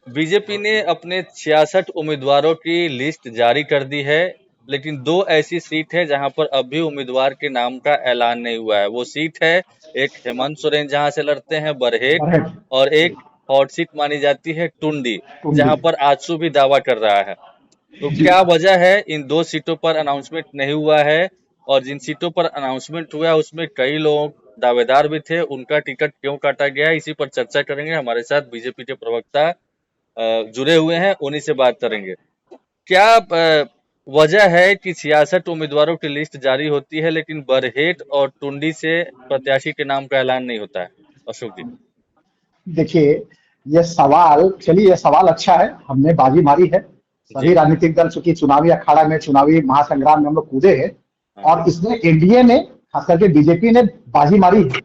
BJP ने अपने 66 उम्मीदवारों की लिस्ट जारी कर दी है, लेकिन दो ऐसी सीट है जहां पर अभी उम्मीदवार के नाम का ऐलान नहीं हुआ है। वो सीट है, एक हेमंत सोरेन जहां से लड़ते हैं बरहेट, बरहेट और जी, एक हॉट सीट मानी जाती है टुंडी, टुंडी जहां पर आजसू भी दावा कर रहा है। तो जी। क्या वजह है इन दो सीटों पर अनाउंसमेंट नहीं हुआ है? और जिन सीटों पर अनाउंसमेंट हुआ है उसमें कई लोग दावेदार भी थे, उनका टिकट क्यों काटा गया है, इसी पर चर्चा करेंगे। हमारे साथ बीजेपी के प्रवक्ता जुड़े हुए हैं, उन्हीं से बात करेंगे। क्या वजह है कि 66 उम्मीदवारों की लिस्ट जारी होती है लेकिन बरहेट और टुंडी से प्रत्याशी के नाम का ऐलान नहीं होता है? अशोक जी। देखिए, ये सवाल अच्छा है। हमने बाजी मारी है। जी। सभी राजनीतिक दल चूंकि चुनावी अखाड़ा में, चुनावी महासंग्राम में हम लोग कूदे हैं, हाँ। और इसमें एनडीए ने, खास करके बीजेपी ने बाजी मारी है।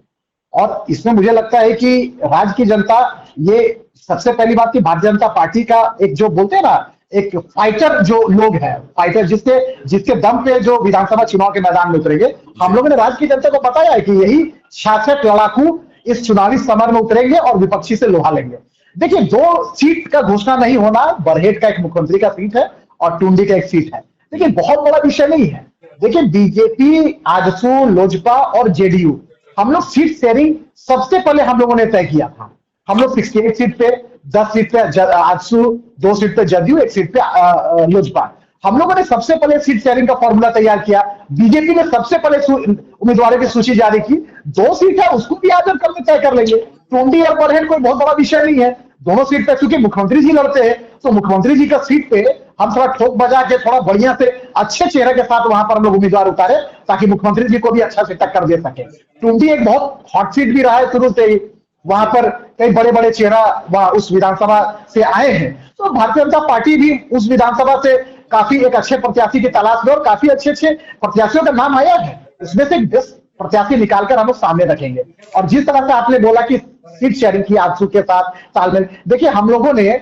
और इसमें मुझे लगता है कि राज्य की जनता, ये सबसे पहली बात कि भारतीय जनता पार्टी का एक जो बोलते हैं ना, एक फाइटर जो लोग हैं, फाइटर जिसके जिसके दम पे जो विधानसभा चुनाव के मैदान में उतरेंगे, हम जी। लोगों ने राज्य की जनता को बताया है कि यही 66 लड़ाकू इस चुनावी समर में उतरेंगे और विपक्षी से लोहा लेंगे। देखिए, दो सीट का घोषणा नहीं होना, बरहेट का एक मुख्यमंत्री का सीट है और टुंडी का एक सीट है। देखिए, बहुत बड़ा विषय नहीं है। देखिए, बीजेपी, आजसू, लोजपा और जेडीयू, हम लोग सीट शेयरिंग सबसे पहले हम लोगों ने तय किया था। हम लोग 68 सीट पे, 10 सीट पे आजसू, 2 सीट पे जदयू, 1 सीट पे लोजपा। हम लोगों ने सबसे पहले सीट शेयरिंग का फॉर्मूला तैयार किया। बीजेपी ने सबसे पहले उम्मीदवारों की सूची जारी की। 2 सीट है, उसको भी आज हम कल में तय कर लेंगे। टुंडी और बरहेट कोई बहुत बड़ा विषय नहीं है। दोनों सीट पे चूंकि मुख्यमंत्री जी लड़ते हैं, तो मुख्यमंत्री जी का सीट पे हम थोड़ा ठोक बजा के, थोड़ा बढ़िया से, अच्छे चेहरे के साथ वहां पर हम लोग उम्मीदवार उतारे, ताकि मुख्यमंत्री जी को भी अच्छा से टक्कर दे सके। टुंडी एक बहुत हॉट सीट भी रहा है शुरू से ही। वहां पर कई बड़े बड़े चेहरा वहां उस विधानसभा से आए हैं। तो भारतीय जनता पार्टी भी उस विधानसभा से काफी एक अच्छे प्रत्याशी की तलाश में, और काफी अच्छे अच्छे प्रत्याशियों का नाम आया है। इसमें से बेस्ट प्रत्याशी निकालकर हम लोग सामने रखेंगे। और जिस तरह से आपने बोला कि सीट शेयरिंग की आजसू के साथ तालमेल, देखिए, हम लोगों ने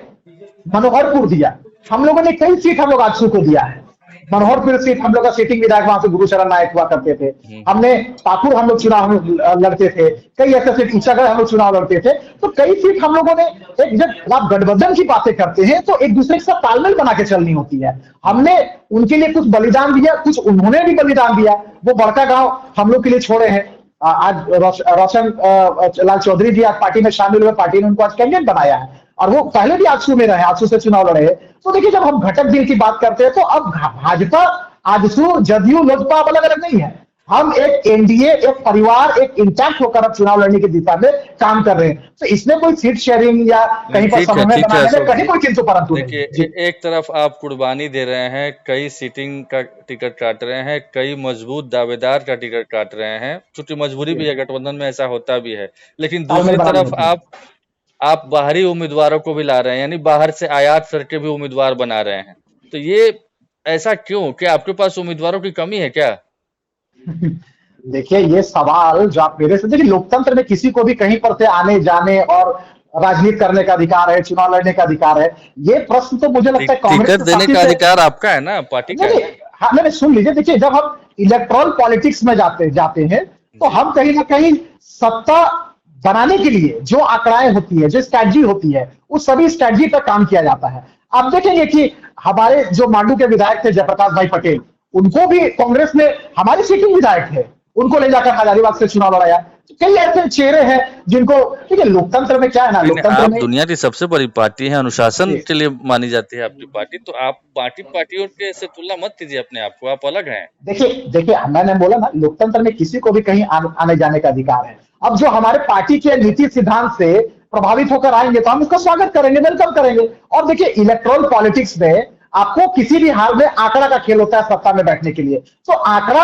मनोहरपुर दिया, हम लोगों ने कई सीट हम लोग आजसू को दिया है। मनोहरपुर सीट हम लोग का सिटिंग विधायक वहां से गुरुचरण नायक हुआ करते थे। हमने पाकुड़ हम लोग चुनाव लड़ते थे। कई ऐसे सीट, ईसागढ़ हम लोग चुनाव लड़ते थे। तो कई सीट हम लोगों ने, एक जब आप गठबंधन की बातें करते हैं तो एक दूसरे के साथ तालमेल बना के चलनी होती है। हमने उनके लिए कुछ बलिदान दिया, कुछ उन्होंने भी बलिदान दिया। वो बड़का गांव हम लोग के लिए छोड़े हैं। आज रोशन लाल चौधरी जी आज पार्टी में शामिल हुए, पार्टी ने उनको आज कैंडिडेट बनाया है, और वो पहले भी आजसू में रहे, आजसू से चुनाव लड़े हैं। तो देखिए, जब हम घटक दिल की बात करते हैं तो अब भाजपा, आजसू, जदयू, लोजपा अब अलग अलग नहीं है। हम एक एनडीए, एक परिवार, एक इंटैक्ट होकर अब चुनाव लड़ने की दिशा में काम कर रहे हैं। तो इसमें कोई सीट शेयरिंग या नहीं, कहीं पर समन्वय ठीक है बनाने में अशोक कहीं जी। कोई किंतु परंतु नहीं देखिए, है जी। एक तरफ आप कुर्बानी दे रहे हैं, कई सीटिंग का टिकट काट रहे हैं, कई मजबूत दावेदार का टिकट काट रहे हैं, क्योंकि मजबूरी भी है, गठबंधन में ऐसा होता भी है। लेकिन तालमेल दूसरी बनानी तरफ होती है। आप बाहरी उम्मीदवारों को भी ला रहे हैं, यानी बाहर से आयात करके भी उम्मीदवार बना रहे हैं। तो ये ऐसा क्यों? क्या आपके पास उम्मीदवारों की कमी है क्या? देखिए, ये सवाल जो आप मेरे से, देखिए, लोकतंत्र में किसी को भी कहीं पर से आने जाने और राजनीति करने का अधिकार है, चुनाव लड़ने का अधिकार है। ये प्रश्न तो मुझे लगता है कांग्रेस टिकट के देने साथी का से, अधिकार आपका है ना, पार्टी का नहीं है नहीं, ना? हाँ, नहीं, सुन लीजिए। देखिए, जब हम इलेक्ट्रल पॉलिटिक्स में जाते जाते हैं, तो जी। हम कहीं ना कहीं सत्ता बनाने के लिए जो आंकड़ाएं होती है, जो स्ट्रैटेजी होती है, उस सभी स्ट्रैटेजी पर काम किया जाता है। आप देखेंगे कि हमारे जो मांडू के विधायक थे, जयप्रकाश भाई पटेल, उनको भी कांग्रेस ने, हमारे सिटिंग विधायक थे, उनको ले जाकर हजारीबाग से चुनाव लड़ाया। तो कई ऐसे चेहरे हैं जिनको, देखिए, लोकतंत्र में क्या है ना, नहीं, नहीं, लोकतंत्र आप में दुनिया की सबसे बड़ी पार्टी हैं, अनुशासन जी, के लिए मानी जाती है आपकी पार्टी, तो आप बाकी पार्टियों के से तुलना मत कीजिए अपने आप को, आप अलग हैं। देखिए देखिए, मैंने बोला ना, लोकतंत्र में किसी को भी कहीं आने जाने का अधिकार है। अब जो हमारे पार्टी के नीति सिद्धांत से प्रभावित होकर आएंगे तो हम उसका स्वागत करेंगे, वेलकम करेंगे। और देखिए, इलेक्ट्रल पॉलिटिक्स में आपको किसी भी हाल में आंकड़ा का खेल होता है सत्ता में बैठने के लिए। तो आंकड़ा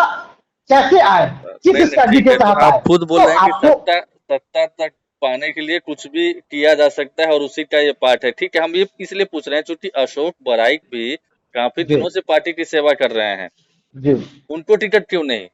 कैसे आए, नहीं, किस नहीं, स्ट्रैटेजी ठीक के है, तो तहत आप आए, खुद बोल तो रहे हैं कि आपको, सत्ता तक पाने के लिए कुछ भी किया जा सकता है और उसी का ये पार्ट है। ठीक है, हम ये इसलिए पूछ रहे हैं क्योंकि अशोक बराइक भी काफी जी दिनों से पार्टी की सेवा कर रहे हैं। जी, उनको टिकट क्यों नहीं?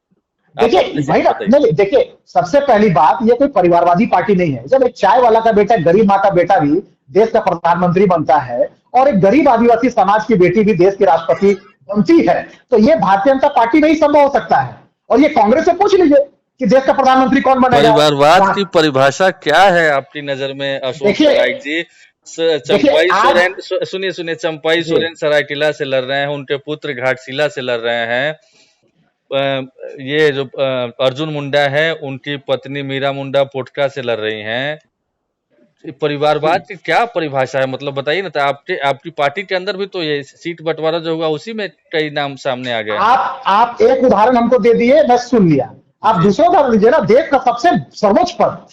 आप अपने देखिए से भाई ना, बताइए। नहीं देखिए, सबसे पहली बात, ये कोई परिवारवादी पार्टी नहीं है। जब एक चाय वाला का बेटा, गरीब माँ का बेटा भी देश का प्रधानमंत्री बनता है, और एक गरीब आदिवासी समाज की बेटी भी देश की राष्ट्रपति बनती है, तो ये भारतीय जनता पार्टी में ही संभव हो सकता है। और ये कांग्रेस से पूछ लीजिए कि देश का प्रधानमंत्री कौन बनेगा। परिवारवाद की परिभाषा क्या है आपकी नजर में अशोक देखिए, बराइक जी? देखिए चंपाई आज सोरेन सुनिए सुनिए, चंपाई जी सोरेन सरायकेला से लड़ रहे हैं, उनके पुत्र घाटशिला से लड़ रहे हैं। ये जो अर्जुन मुंडा है, उनकी पत्नी मीरा मुंडा पोटका से लड़ रही हैं। जी परिवारवाद की क्या परिभाषा है, मतलब बताइए ना। तो आपके आपकी पार्टी के अंदर भी तो ये सीट बंटवारा जो हुआ उसी में कई नाम सामने आ गए। आप एक उदाहरण हमको दे दिए, मैं सुन लिया। आप जी दूसरा उदाहरण दीजिए ना। देश का सबसे सर्वोच्च पद,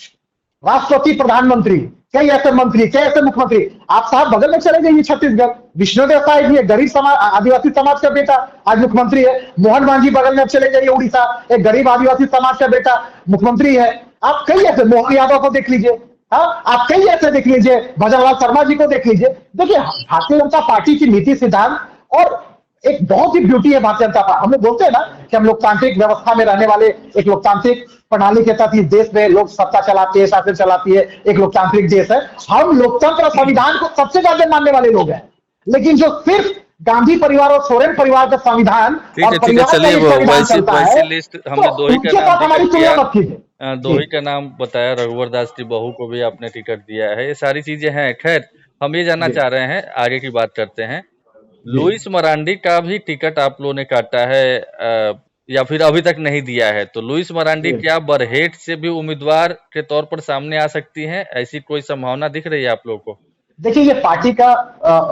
राष्ट्रपति, प्रधानमंत्री, कई ऐसे मंत्री, कई ऐसे मुख्यमंत्री। आप साहब बगल में चले जाइए छत्तीसगढ़, विष्णुदेव साय जी, एक गरीब समाज, आदिवासी समाज का बेटा, आज मुख्यमंत्री है। मोहन मांझी बगल में चले जाइए उड़ीसा, एक गरीब आदिवासी समाज का बेटा मुख्यमंत्री है। आप कई ऐसे, मोहन यादव को देख लीजिए। हाँ, आप कई ऐसे देख लीजिए, भजनलाल शर्मा जी को देख लीजिए। देखिए भारतीय जनता पार्टी की नीति सिद्धांत और एक बहुत ही ब्यूटी है भारतीय जनता पार्टी। हम लोग बोलते हैं ना कि हम लोकतांत्रिक व्यवस्था में रहने वाले, एक लोकतांत्रिक प्रणाली के तहत इस देश में लोग सत्ता चलाती है, शासन चलाती है, एक लोकतांत्रिक देश है। हम लोकतंत्र और संविधान को सबसे ज्यादा मानने वाले लोग हैं। लेकिन जो सिर्फ गांधी परिवार और सोरेन परिवार का संविधान ठीक और है ठीक है, परिवार का चलिए एक वो संविधान वैसी चलता वैसी है, लिस्ट तो हमने दो ही का उनके नाम साथ जिक्र हमारी तुलना किया। मत कीजिए। दो जी ही का नाम बताया, रघुवर दास की बहू को भी आपने टिकट दिया है, ये सारी चीजें हैं। खैर, हम ये जानना जी चाह रहे हैं, आगे की बात करते हैं। जी लुइस मरांडी का भी टिकट आप लोगों ने काटा है, या फिर अभी तक नहीं दिया है? तो लुइस मरांडी जी क्या बरहेट से भी उम्मीदवार के तौर पर सामने आ सकती हैं? ऐसी कोई संभावना दिख रही है आप लोगों को? देखिए ये पार्टी का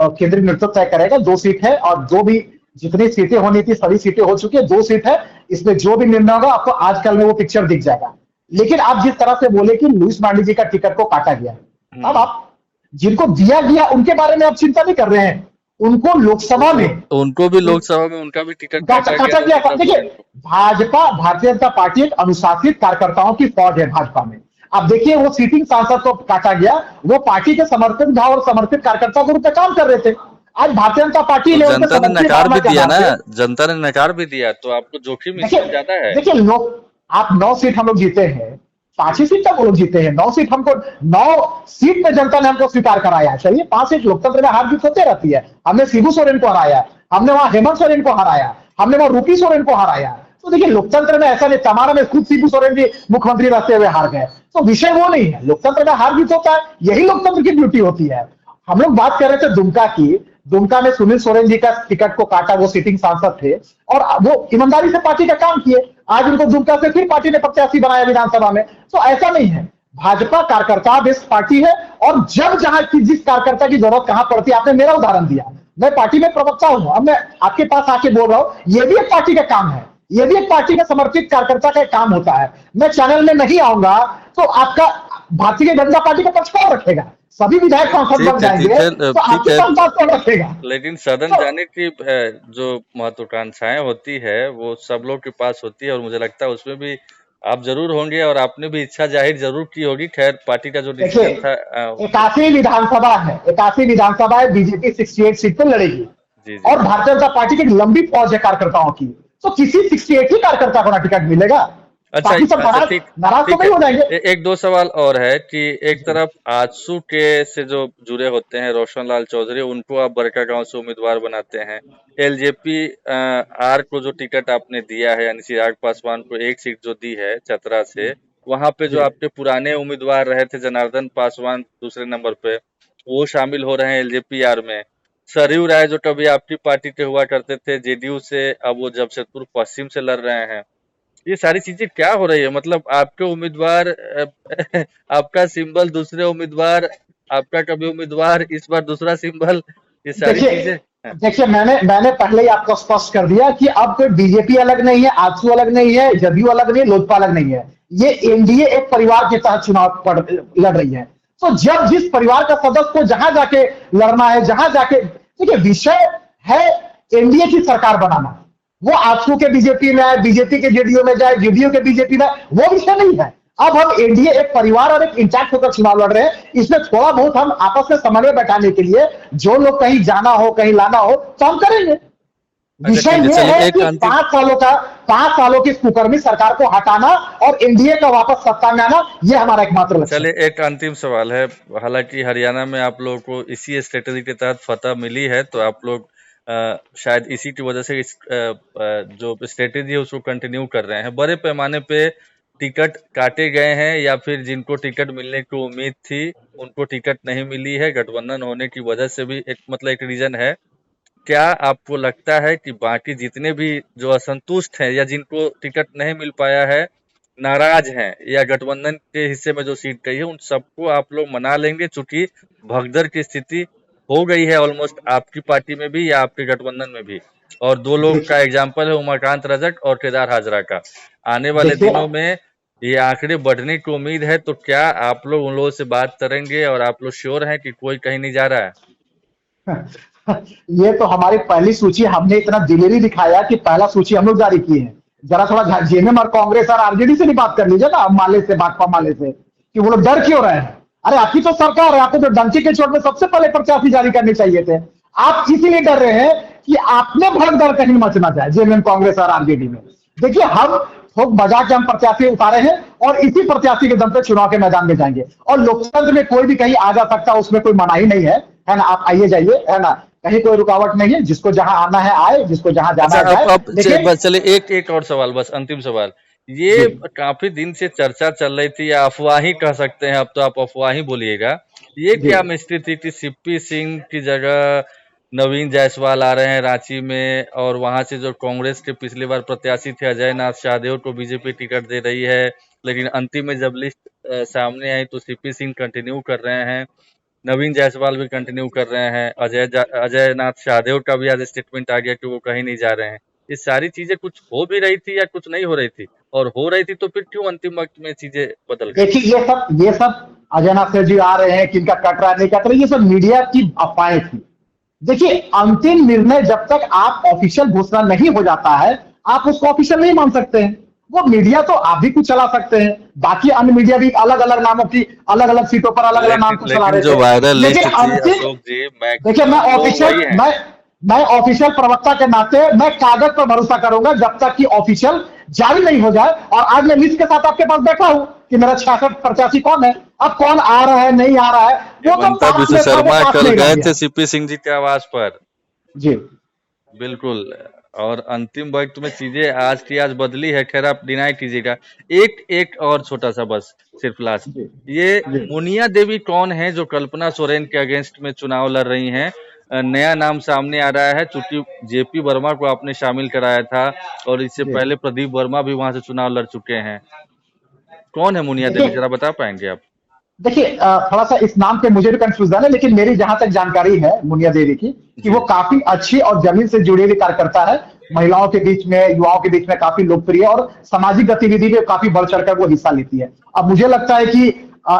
केंद्रीय नेतृत्व तय करेगा। 2 सीट है और जो भी जितनी सीटें होनी थी सभी सीटें हो चुकी है। 2 सीट है, इसमें जो भी निर्णय होगा आपको आजकल में वो पिक्चर दिख जाएगा। लेकिन आप जिस तरह से बोले कि लुइस मांडी जी का टिकट को काटा गया, अब हम्म। आप जिनको दिया गया उनके बारे में आप चिंता नहीं कर रहे हैं। उनको लोकसभा में उनको भी लोकसभा में उनका भी टिकट काटा काटा गया काटा है, गया था। नमिता देखिए सोरेन को। भाजपा, भारतीय जनता पार्टी एक अनुशासित कार्यकर्ताओं की फौज है भाजपा में। अब देखिए वो सीटिंग सांसद तो काटा गया, वो पार्टी के समर्पित भाव और समर्पित कार्यकर्ताओं के रूप में काम कर रहे थे। आज भारतीय जनता पार्टी तो ने उनके जनता ने समर्पित नकार भावना भी के दिया आधार ना, पे, जनता ने नकार भी दिया, तो आपको जोखिम देखिए इसमें ज्यादा है। देखिए लोग, आप 9 सीट हम लोग जीते हैं, 5 ही सीट तक वो लोग जीते हैं। 9 सीट हमको, 9 सीट में जनता ने हमको स्वीकार कराया है। चलिए 5 सीट, लोकतंत्र में हार जीत होते रहती है। हमने शिबू सोरेन को हराया, हमने वहां हेमंत सोरेन को हराया, हमने वहां रूपी सोरेन को हराया। तो देखिए लोकतंत्र में ऐसा नहीं, तमारा में खुद शिबू सोरेन जी मुख्यमंत्री रहते हुए हार गए। तो विषय वो नहीं है, लोकतंत्र में हार जीत होता है, यही लोकतंत्र की ब्यूटी होती है। हम लोग बात कर रहे थे दुमका की। दुमका में सुनील सोरेन जी का टिकट को काटा, वो सिटिंग सांसद थे और वो ईमानदारी से पार्टी का काम किए। आज उनको दुमका से फिर पार्टी ने प्रत्याशी बनाया विधानसभा में। तो ऐसा नहीं है, भाजपा कार्यकर्ता बेस्ड पार्टी है। और जब जहां की जिस कार्यकर्ता की जरूरत कहां पड़ती है, आपने मेरा उदाहरण दिया, मैं पार्टी में प्रवक्ता हूं, अब मैं आपके पास आके बोल रहा हूं, यह भी एक पार्टी का काम है, यह भी एक पार्टी का समर्पित कार्यकर्ता का काम होता है। मैं चैनल में नहीं आऊंगा तो आपका भारतीय जनता पार्टी का पक्ष कौन रखेगा? सभी विधायक सांसद बन ठीक जाएंगे है तो ठीक आपके है। पास बात कौन रखेगा? लेकिन सदन तो जाने की जो महत्वाकांक्षाएं होती है वो सब लोग के पास होती है, और मुझे लगता है उसमें भी आप जरूर होंगे, और आपने भी इच्छा जाहिर जरूर की होगी। खैर, पार्टी का जो देखिए डिसीजन था 81 विधानसभा है, 81 विधानसभा है, बीजेपी 68 सीट पे लड़ेगी। जी जी। और भारतीय जनता पार्टी की एक लंबी फौज है कार्यकर्ताओं की। तो किसी 68 ही कार्यकर्ता को ना टिकट मिलेगा, अच्छा बाकी सब अच्छा, नाराज, ठीक नाराज तो ठीक है। नहीं हो जाएंगे। एक दो सवाल और है कि एक जी तरफ आजसू के से जो जुड़े होते हैं रोशन लाल चौधरी, उनको आप बड़कागांव से उम्मीदवार बनाते हैं। एलजेपी आर को जो टिकट आपने दिया है, यानी चिराग पासवान को एक सीट जो दी है चतरा से, वहां पे जो जी आपके पुराने उम्मीदवार रहे थे जनार्दन पासवान दूसरे नंबर पे, वो शामिल हो रहे हैं एलजेपी आर में। सरयू राय जो कभी आपकी पार्टी के हुआ करते थे जेडीयू से, अब वो जमशेदपुर पश्चिम से लड़ रहे हैं। ये सारी चीजें क्या हो रही है? मतलब आपके उम्मीदवार आपका सिंबल, दूसरे उम्मीदवार, आपका कभी उम्मीदवार, इस बार दूसरा सिंबल, ये सारी देखिए चीजें हैं। देखिए मैंने मैंने पहले ही आपको स्पष्ट कर दिया कि अब कोई बीजेपी अलग नहीं है, आजसू अलग नहीं है, जदयू अलग नहीं है, लोजपा अलग नहीं है। ये एनडीए एक परिवार के तहत चुनाव लड़ रही है। तो जब जिस परिवार का सदस्य को जहां जाके लड़ना है, जहां जाके, देखिए विषय है एनडीए की सरकार बनाना। वो आजसू के बीजेपी में आए, बीजेपी के जेडीयू में जाए, जेडीयू के बीजेपी में आए, वो विषय नहीं है। अब हम एनडीए एक परिवार और एक इंटैक्ट होकर चुनाव लड़ रहे हैं। इसमें थोड़ा बहुत हम आपस में समन्वय बैठाने के लिए, जो लोग कहीं जाना हो, कहीं लाना हो, तो हम करेंगे। अच्छा विषय ठीक है, ये चलिए है एक कि अंतिम 5 सालों की कुकर्मी सरकार को हटाना और एनडीए का वापस सत्ता में आना, यह हमारा एकमात्र लक्ष्य है। चलिए एक अंतिम सवाल है। हालांकि हरियाणा में आप लोगों को इसी स्ट्रेटेजी के तहत फतह मिली है, तो आप लोग शायद इसी की वजह से इस जो स्ट्रेटेजी है उसको कंटिन्यू कर रहे हैं। बड़े पैमाने पे टिकट काटे गए हैं या फिर जिनको टिकट मिलने की उम्मीद थी उनको टिकट नहीं मिली है, गठबंधन होने की वजह से भी एक मतलब एक रीजन है। क्या आपको लगता है कि बाकी जितने भी जो असंतुष्ट हैं या जिनको टिकट नहीं मिल पाया है, नाराज हैं या गठबंधन के हिस्से में जो सीट गई है, उन सबको आप लोग मना लेंगे? चूंकि भगदड़ की स्थिति हो गई है ऑलमोस्ट आपकी पार्टी में भी या आपके गठबंधन में भी, और दो लोग का देखिए एग्जाम्पल है उमाकांत रजक और केदार हाजरा का। आने वाले देखिए दिनों में ये आंकड़े बढ़ने की उम्मीद है, तो क्या आप लोग उन लोगों से बात करेंगे और आप लोग श्योर हैं कि कोई कहीं नहीं जा रहा है? ये तो हमारी पहली सूची हमने इतना दिलेरी दिखाया कि पहला सूची हम लोग जारी किए हैं। जरा थोड़ा जेएमएम और कांग्रेस और आरजेडी से भी बात कर लीजिए ना, माले से, भाकपा माले से, कि वो लोग डर क्यों रहे हैं। अरे आपकी तो सरकार है, आपको तो डंकी के चोट में सबसे पहले प्रत्याशी जारी करने चाहिए थे। आप इसीलिए डर रहे हैं कि आपने भगदड़ कहीं मच ना जाए जेएमएम, कांग्रेस और आरजेडी में। देखिए हम ठोक बजा के हम प्रत्याशी उतारे हैं और इसी प्रत्याशी के दम पे चुनाव के मैदान में जाएंगे। और लोकतंत्र में कोई भी कहीं आ जा सकता है, उसमें कोई मनाही नहीं है ना। आप आइए जाइए, है ना, कहीं कोई रुकावट नहीं है। जिसको जहां आना है आए, जिसको जहां जाना अच्छा, है जाए। लेकिन बस चलिए एक एक और सवाल, बस अंतिम सवाल। जी ये काफी दिन से चर्चा चल रही थी, या अफवाह ही कह सकते हैं, अब तो आप अफवाह ही बोलिएगा। ये जी क्या मिस्ट्री थी कि सीपी सिंह की जगह नवीन जायसवाल आ रहे हैं रांची में, और वहां से जो कांग्रेस के पिछली बार प्रत्याशी थे अजय नाथ शाहदेव को बीजेपी टिकट दे रही है, लेकिन अंतिम में जब लिस्ट सामने आई तो सीपी सिंह कंटिन्यू कर रहे हैं, नवीन जायसवाल भी कंटिन्यू कर रहे हैं, अजय नाथ शाहदेव का भी आज स्टेटमेंट आ गया कि वो कहीं नहीं जा रहे हैं। ये सारी चीजें कुछ हो भी रही थी या कुछ नहीं हो रही थी, और हो रही थी तो फिर क्यों अंतिम वक्त में चीजें बदल गई? देखिए ये सब अजय नाथ जी आ रहे हैं, किनका कट रहा है, नहीं कट रहा है, ये सब मीडिया की अफवाहें थी। देखिए अंतिम निर्णय जब तक आप ऑफिशियल घोषणा नहीं हो जाता है, आप उसको ऑफिशियल नहीं मान सकते हैं। वो मीडिया तो आप भी कुछ चला सकते हैं, बाकी अन्य मीडिया भी अलग अलग नामों की, अलग अलग सीटों पर अलग अलग नाम लेकिन को चला लेकिन रहे जो थे। वायरल लेकिन लिस्ट थी अंतिम, अशोक जी, देखिए मैक्सिमम लोग वही हैं। मैं ऑफिशियल प्रवक्ता के नाते मैं कागज पर भरोसा करूंगा जब तक कि ऑफिशियल जारी नहीं हो जाए। और आज मैं लिस्ट के साथ आपके पास बैठा हूं कि मेरा 66 प्रत्याशी कौन है। अब कौन आ रहा है नहीं आ रहा है वो तो हिमंता पास विश्व में था, वो शर्मा पास कल में ही रह गए गया। थे सीपी सिंह जी के आवास पर। जी बिल्कुल। और अंतिम वक्त में चीजें आज की आज बदली है, खैर आप डिनाई कीजिएगा। एक एक और छोटा सा बस, सिर्फ लास्ट। जी ये जी मुनिया देवी कौन है जो कल्पना सोरेन के अगेंस्ट में चुनाव लड़ रही हैं? नया नाम सामने आ रहा है, चूंकि जेपी वर्मा को आपने शामिल कराया था और इससे जी पहले प्रदीप वर्मा भी वहां से चुनाव लड़ चुके हैं। कौन है मुनिया देवी, देखिए जरा बता पाएंगे आप? देखिए थोड़ा सा इस नाम पे मुझे भी कंफ्यूजन है, लेकिन मेरी जहां तक जानकारी है मुनिया देवी की, कि वो जी। काफी अच्छी और जमीन से जुड़ी हुई कार्यकर्ता है। महिलाओं के बीच में, युवाओं के बीच में काफी लोकप्रिय और सामाजिक गतिविधि में काफी बढ़ चढ़कर वो हिस्सा लेती है। अब मुझे लगता है कि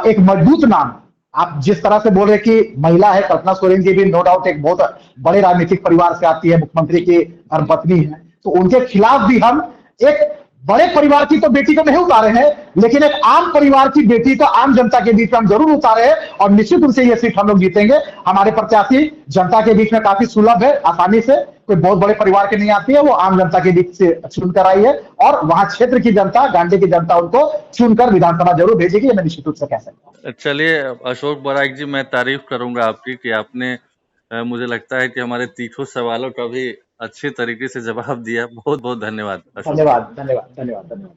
एक मजबूत नाम, आप जिस तरह से बोल रहे कि महिला है, कल्पना सोरेन की भी नो डाउट एक बहुत बड़े राजनीतिक परिवार से आती है, मुख्यमंत्री की धर्मपत्नी है, तो उनके खिलाफ भी हम एक बड़े परिवार की तो बेटी को नहीं उतारे हैं, लेकिन एक आम परिवार की बेटी को आम जनता के बीच में हम जरूर उतारे हैं। और निश्चित रूप से ये सीट हम लोग जीतेंगे। हमारे प्रत्याशी जनता के बीच में काफी सुलभ है, आसानी से, कोई बहुत बड़े परिवार की नहीं आती है, वो आम जनता के बीच से चुनकर आई है। और वहां क्षेत्र की जनता, गांधी की जनता उनको चुनकर विधानसभा जरूर भेजेगी, ये मैं निश्चित रूप से कह सकता हूँ। चलिए अशोक बराइक जी, मैं तारीफ करूंगा आपकी कि आपने मुझे लगता है कि हमारे तीखों सवालों का भी अच्छे तरीके से जवाब दिया। बहुत बहुत धन्यवाद अशोक जी। धन्यवाद धन्यवाद धन्यवाद धन्यवाद।